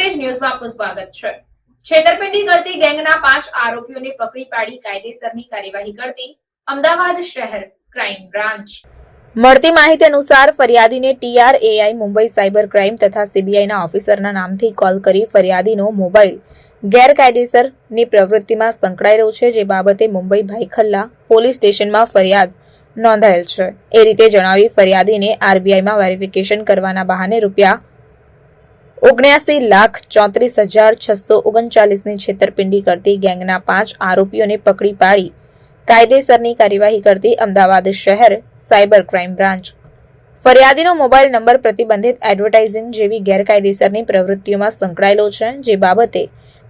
Footage ન્યૂઝમાં આપનું સ્વાગત છે। છેતરપિંડી કરતી ગેંગના 5 આરોપીઓને પકડી પાડી કાયદેસરની કાર્યવાહી કરતી અમદાવાદ શહેર ક્રાઇમ બ્રાન્ચ। મળતી માહિતી અનુસાર ફરિયાદીને TRAI મુંબઈ સાયબર ક્રાઇમ તથા CBIના ઓફિસરના નામથી કોલ કરી ફરિયાદીનો મોબાઈલ ગેરકાયદેસરની પ્રવૃત્તિમાં સંકળાયેલો છે, જે બાબતે મુંબઈ ભાઈખલ્લા પોલીસ સ્ટેશનમાં ફરિયાદ નોંધાયેલ છે। એ રીતે જણાવી ફરિયાદીને RBIમાં વેરિફિકેશન કરવાના બહાને ₹79,34,639ની છેતરપિંડી કરતી ગેંગના 5 આરોપીઓને પકડી પાડી કાયદેસરની કાર્યવાહી કરતી અમદાવાદ શહેર સાયબર ક્રાઇમ બ્રાન્ચ। ફરિયાદીનો મોબાઈલ નંબર પ્રતિબંધિત એડવર્ટાઇઝિંગ જેવી ગેરકાયદેસરની પ્રવૃત્તિઓમાં સંકળાયેલો છે, જે બાબતે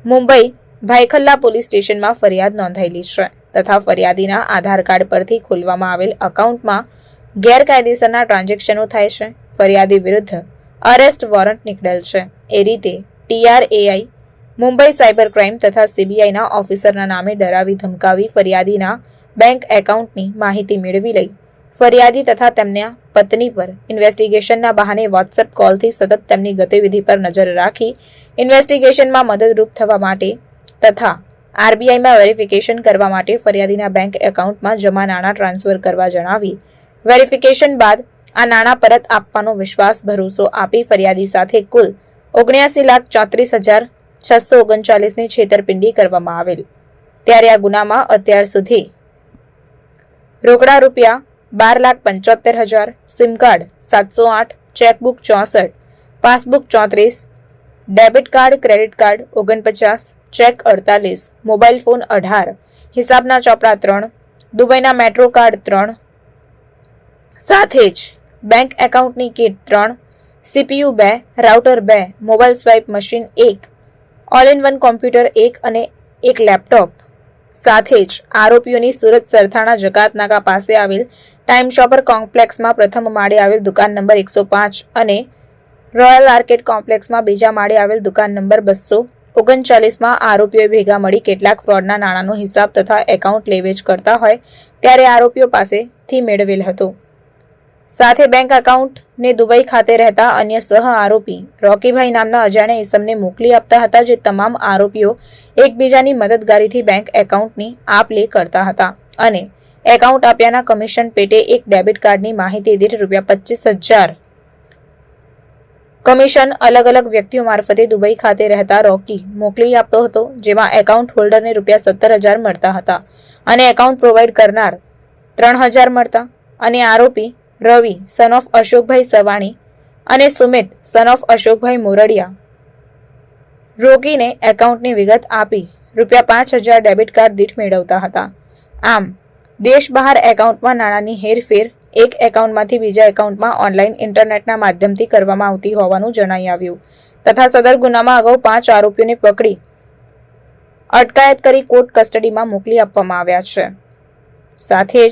મુંબઈ ભાઈખલ્લા પોલીસ સ્ટેશનમાં ફરિયાદ નોંધાયેલી છે તથા ફરિયાદીના આધાર કાર્ડ પરથી ખોલવામાં આવેલ એકાઉન્ટમાં ગેરકાયદેસરના ટ્રાન્ઝેક્શનો થાય છે। ફરિયાદી વિરુદ્ધ અરેસ્ટ વોરંટ નીકળેલ છે। એ રીતે TRAI મુંબઈ સાયબર ક્રાઇમ તથા CBIના ઓફિસરના નામે ડરાવી ધમકાવી ફરિયાદીના બેંક એકાઉન્ટની માહિતી મેળવી લઈ ફરિયાદી તથા તેમના પત્ની પર ઇન્વેસ્ટિગેશનના બહાને વોટ્સએપ કોલથી સતત તેમની ગતિવિધિ પર નજર રાખી ઇન્વેસ્ટિગેશનમાં મદદરૂપ થવા માટે તથા RBIમાં વેરિફિકેશન કરવા માટે ફરિયાદીના બેંક એકાઉન્ટમાં જમા નાણાં ટ્રાન્સફર કરવા જણાવી વેરિફિકેશન બાદ આ નાણાં પરત આપવાનો વિશ્વાસ ભરોસો આપી ફરિયાદી સાથે કુલ ₹79,34,639ની છેતરપિંડી કરવામાં આવેલ। ત્યારે આ ગુનામાં અત્યાર સુધી રોકડા ₹12,75,000, sim card 708, chequebook 64, passbook 34, debit card credit card 49, check 48, mobile phone 18, હિસાબના ચોપડા 3, દુબઈના મેટ્રો કાર્ડ 3, સાથે જ બેંક એકાઉન્ટની kit 3, CPU 2, router 2, mobile swipe machine 1, all in one computer 1 અને 1 લેપટોપ સાથે જ આરોપીઓની સુરત સરથાણા જકાતનાકા પાસે આવેલ ટાઈમ શોપર કોમ્પ્લેક્સમાં પ્રથમ માળે આવેલ દુકાન નંબર 105 અને રોયલ આર્કેડ કોમ્પ્લેક્સમાં બીજા માળે આવેલ દુકાન નંબર 239માં આરોપીઓએ ભેગા મળી કેટલાક ફ્રોડના નાણાંનો હિસાબ તથા એકાઉન્ટ લેવેચ કરતા હોય ત્યારે આરોપીઓ પાસેથી મેળવેલ હતો। સાથે બેંક એકાઉન્ટને દુબઈ ખાતે રહેતા અન્ય સહ આરોપી રોકીભાઈ નામના અજાણ્યા ઇસમને મોકલી આપતા હતા, જે તમામ આરોપીઓ એકબીજાની મદદગારીથી બેંક એકાઉન્ટની આપ લે કરતા હતા અને એકાઉન્ટ આપ્યાના કમિશન પેટે એક ડેબિટ કાર્ડની માહિતી દીઠ ₹25,000 કમિશન અલગ અલગ વ્યક્તિઓ મારફતે દુબઈ ખાતે રહેતા રોકી મોકલી આપતો હતો, જેમાં એકાઉન્ટ હોલ્ડરને ₹17,000 મળતા હતા અને એકાઉન્ટ પ્રોવાઈડ કરનાર 3,000 મળતા અને આરોપી રવિ સન ઓફ અશોકભાઈ સવાણી અને સુમિત સન ઓફ અશોકભાઈ મોરડિયા રોકીને એકાઉન્ટની વિગત આપી ₹5,000 ડેબિટ કાર્ડ દીઠ મેળવતા હતા। આમ દેશ બહાર એકાઉન્ટમાં નાણાંની હેરફેર એક એકાઉન્ટમાંથી બીજા એકાઉન્ટમાં ઓનલાઈન ઇન્ટરનેટના માધ્યમથી કરવામાં આવતી હોવાનું જણાઈ આવ્યું તથા સદર ગુનામાં અગાઉ 5 આરોપીઓને પકડી અટકાયત કરી કોર્ટ કસ્ટડીમાં મોકલી આપવામાં આવ્યા છે। સાથે જ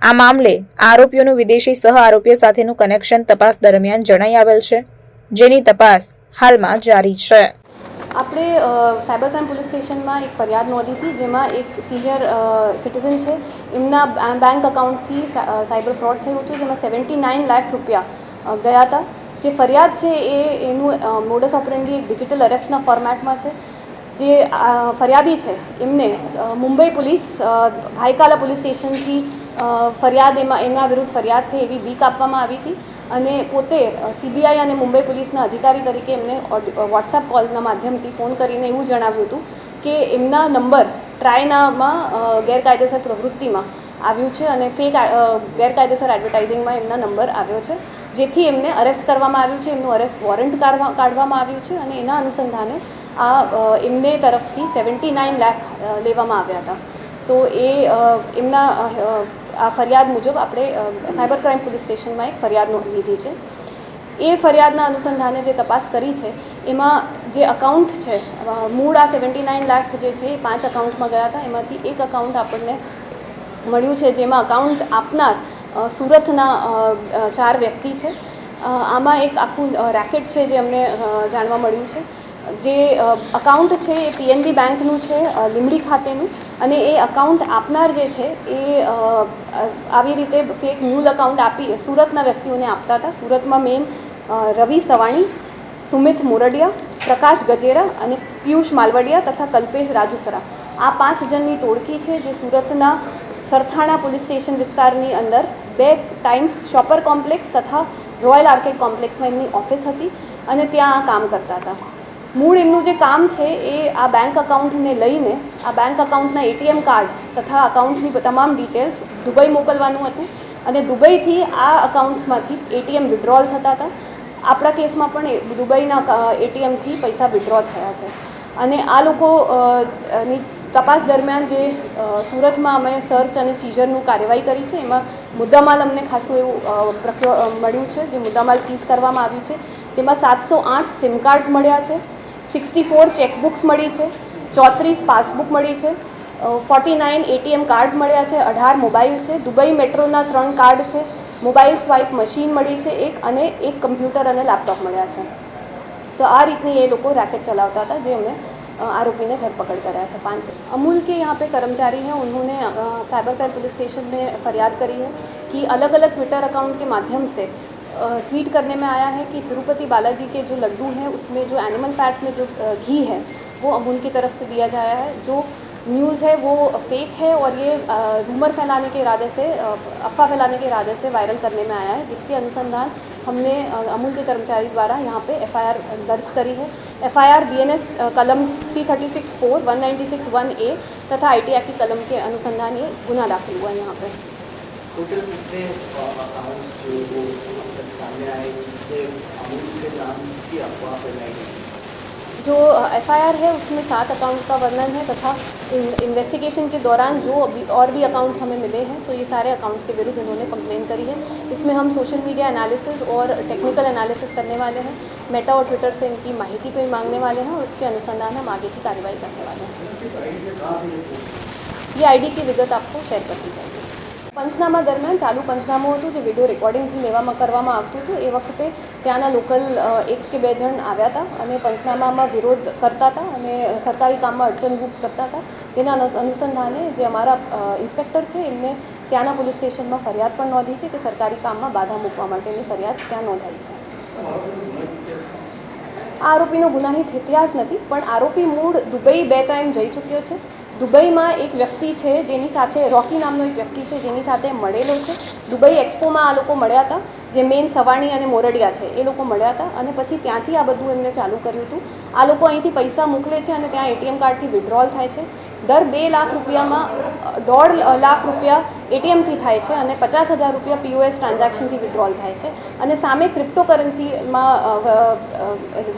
આ મામલે આરોપીઓનું વિદેશી સહ આરોપીઓ સાથેનું કનેક્શન તપાસ દરમિયાન જણાઈ આવેલ છે, જેની તપાસ હાલમાં જારી છે। આપણે સાયબર ક્રાઇમ પોલીસ સ્ટેશનમાં એક ફરિયાદ નોંધી હતી, જેમાં એક સિનિયર સિટીઝન છે, એમના બેંક અકાઉન્ટથી સાયબર ફ્રોડ થયું હતું, જેમાં 79 લાખ રૂપિયા ગયા હતા। જે ફરિયાદ છે એનું મોડસ ઓપરેન્ડી એક ડિજિટલ અરેસ્ટના ફોર્મેટમાં છે। જે ફરિયાદી છે એમને મુંબઈ પોલીસ ભાઈકાલા પોલીસ સ્ટેશનથી ફરિયાદ એમના વિરુદ્ધ ફરિયાદ થઈ એવી બીક આપવામાં આવી હતી અને પોતે CBI અને મુંબઈ પોલીસના અધિકારી તરીકે એમને વોટ્સએપ કોલના માધ્યમથી ફોન કરીને એવું જણાવ્યું હતું કે એમના નંબર ટ્રાયનામાં ગેરકાયદેસર પ્રવૃત્તિમાં આવ્યું છે અને ફેક ગેરકાયદેસર એડવર્ટાઇઝિંગમાં એમના નંબર આવ્યો છે, જેથી એમને અરેસ્ટ કરવામાં આવ્યું છે। એમનું અરેસ્ટ વોરંટ કાઢવામાં આવ્યું છે અને એના અનુસંધાને એમને તરફથી 79 લાખ લેવામાં આવ્યા હતા। તો એમના આ ફરિયાદ મુજબ આપણે સાયબર ક્રાઇમ પોલીસ સ્ટેશનમાં એક ફરિયાદ લીધી છે। એ ફરિયાદના અનુસંધાને જે તપાસ કરી છે એમાં જે અકાઉન્ટ છે મૂળ આ 79 લાખ જે છે એ 5 અકાઉન્ટમાં ગયા હતા, એમાંથી એક અકાઉન્ટ આપણને મળ્યું છે, જેમાં અકાઉન્ટ આપનાર સુરતના 4 વ્યક્તિ છે। આમાં એક આખું રેકેટ છે જે અમને જાણવા મળ્યું છે। જે અકાઉન્ટ છે એ PNB બેંકનું છે, લીંબડી ખાતેનું, અને એ અકાઉન્ટ આપનાર જે છે એ આવી રીતે ફેક મ્યુલ અકાઉન્ટ આપી સુરતના વ્યક્તિઓને આપતા હતા। સુરતમાં મેઇન રવિ સવાણી, સુમિત મોરડિયા, પ્રકાશ ગજેરા અને પિયુષ માલવડિયા તથા કલ્પેશ રાજુસરા આ 5 જણની ટોળકી છે જે સુરતના સરથાણા પોલીસ સ્ટેશન વિસ્તારની અંદર 2 ટાઈમ્સ શોપર કોમ્પ્લેક્સ તથા રોયલ આર્કેડ કોમ્પ્લેક્સમાં એમની ઓફિસ હતી અને ત્યાં આ કામ કરતા હતા. મૂળ એમનું જે કામ છે એ આ બેંક અકાઉન્ટને લઈને આ બેંક અકાઉન્ટના એટીએમ કાર્ડ તથા અકાઉન્ટની તમામ ડિટેલ્સ દુબઈ મોકલવાનું હતું અને દુબઈથી આ અકાઉન્ટમાંથી એટીએમ વિડ્રોલ થતા હતા. આપણા કેસમાં પણ દુબઈના એટીએમથી પૈસા વિડ્રો થયા છે અને આ લોકોની તપાસ દરમિયાન જે સુરતમાં અમે સર્ચ અને સીઝરનું કાર્યવાહી કરી છે એમાં મુદ્દામાલ અમને ખાસું એવું મળ્યું છે જે મુદ્દામાલ સીઝ કરવામાં આવ્યું છે જેમાં 708 સિમ કાર્ડ્સ મળ્યા છે, 64 ચેકબુક્સ મળી છે, 34 પાસબુક મળી છે, 49 એટીએમ કાર્ડ્સ મળ્યા છે, 18 મોબાઈલ છે, દુબઈ મેટ્રોના 3 કાર્ડ છે, મોબાઈલ સ્વાઇપ મશીન મળી છે અને એક કમ્પ્યુટર અને લેપટોપ મળ્યા છે. તો આ રીતની એ લોકો रैकेट चलाता था જે અમે आरोपी ने धरपकड़ कराया है. 5 अमूल के यहाँ पे कर्मचारी हैं, उन्होंने साइबर क्राइम पुलिस स्टेशन में फरियाद करी है कि अलग अलग ट्विटर अकाउंट के माध्यम से ट्वीट करने में आया है कि तिरुपति बालाजी के जो लड्डू हैं उसमें जो एनिमल फैट में जो घी है वो अमूल की तरफ से दिया जाया है. जो न्यूज़ है वो फेक है और ये रूमर फैलाने के इरादे से, अफवाह फैलाने के इरादे से वायरल करने में आया है, जिसके अनुसंधान हमने अमूल के कर्मचारी द्वारा यहाँ पे एफआईआर दर्ज करी है. एफआईआर बीएनएस कलम 336(4), 196(1)A तथा आईटी एक्ट की कलम के अनुसंधान ये गुना दाखिल हुआ है यहाँ पे. टोटल कितने अकाउंट्स जो वो अब तक सामने आए जिससे अमूल के नाम की अफवाह फैलाई गई? जो एफआईआर है उसमें 7 अकाउंट का वर्णन है तथा इन्वेस्टिगेशन के दौरान जो और भी अकाउंट्स हमें मिले हैं तो ये सारे अकाउंट्स के विरुद्ध इन्होंने कंप्लेन करी है. इसमें हम सोशल मीडिया एनालिसिस और टेक्निकल एनालिसिस करने वाले हैं, मेटा और ट्विटर से इनकी माहिती पे मांगने वाले हैं और उसके अनुसंधान हम आगे की कार्रवाई करने वाले हैं. ये आईडी की विगत आपको शेयर कर दी जाएगी. પંચનામા દરમિયાન ચાલુ પંચનામું હતું જે વિડીયો રેકોર્ડિંગથી કરવામાં આવતું હતું એ વખતે ત્યાંના લોકલ 1 કે 2 જણ આવ્યા હતા અને પંચનામામાં વિરોધ કરતા હતા અને સરકારી કામમાં અડચણરૂપ કરતા હતા, જેના અનુસંધાને જે અમારા ઇન્સ્પેક્ટર છે એમને ત્યાંના પોલીસ સ્ટેશનમાં ફરિયાદ પણ નોંધી છે કે સરકારી કામમાં બાધા મૂકવા માટેની ફરિયાદ ત્યાં નોંધાઈ છે. આ આરોપીનો ગુનાહિત ઇતિહાસ નથી પણ આરોપી મૂળ દુબઈ 2 ટાઈમ જઈ ચૂક્યો છે. દુબઈમાં એક વ્યક્તિ છે જેની સાથે રોકી નામનો એક વ્યક્તિ છે જેની સાથે મળેલો છે. દુબઈ એક્સપોમાં આ લોકો મળ્યા હતા, જે મેન સવાણી અને મોરડિયા છે એ લોકો મળ્યા હતા અને પછી ત્યાંથી આ બધું એમને ચાલુ કર્યું હતું. આ લોકો અહીંથી પૈસા મોકલે છે અને ત્યાં એટીએમ કાર્ડથી વિડ્રોલ થાય છે. દર 2 લાખ રૂપિયામાં 1.5 લાખ રૂપિયા એટીએમથી થાય છે અને 50,000 રૂપિયા પીઓએસ ટ્રાન્ઝેક્શનથી વિડ્રોલ થાય છે અને સામે ક્રિપ્ટોકરન્સીમાં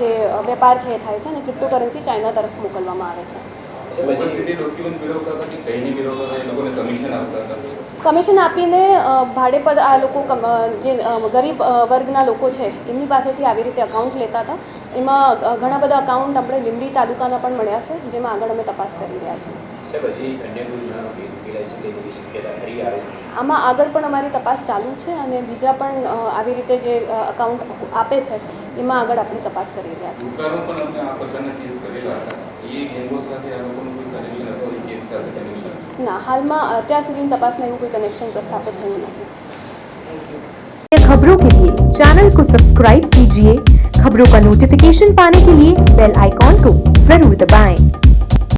જે વેપાર છે એ થાય છે અને ક્રિપ્ટોકરન્સી ચાઇના તરફ મોકલવામાં આવે છે. કમિશન આપીને ભાડે પર આ લોકો જે ગરીબ વર્ગના લોકો છે એમની પાસેથી આવી રીતે અકાઉન્ટ લેતા હતા. એમાં ઘણા બધા અકાઉન્ટ આપણે લીંબડી તાલુકાના પણ મળ્યા છે જેમાં આગળ અમે તપાસ કરી રહ્યા છીએ. આમાં આગળ પણ અમારી તપાસ ચાલુ છે અને બીજા પણ આવી રીતે જે અકાઉન્ટ આપે છે એમાં આગળ આપણી તપાસ કરી રહ્યા છીએ. ના, હાલમાં અત્યાર સુધીની તપાસમાં એવું કોઈ કનેક્શન પ્રસ્થાપિત થયું નથી. खबरों के लिए चैनल को सब्सक्राइब कीजिए. खबरों का नोटिफिकेशन पाने के लिए बेल आइकॉन को जरूर दबाएं.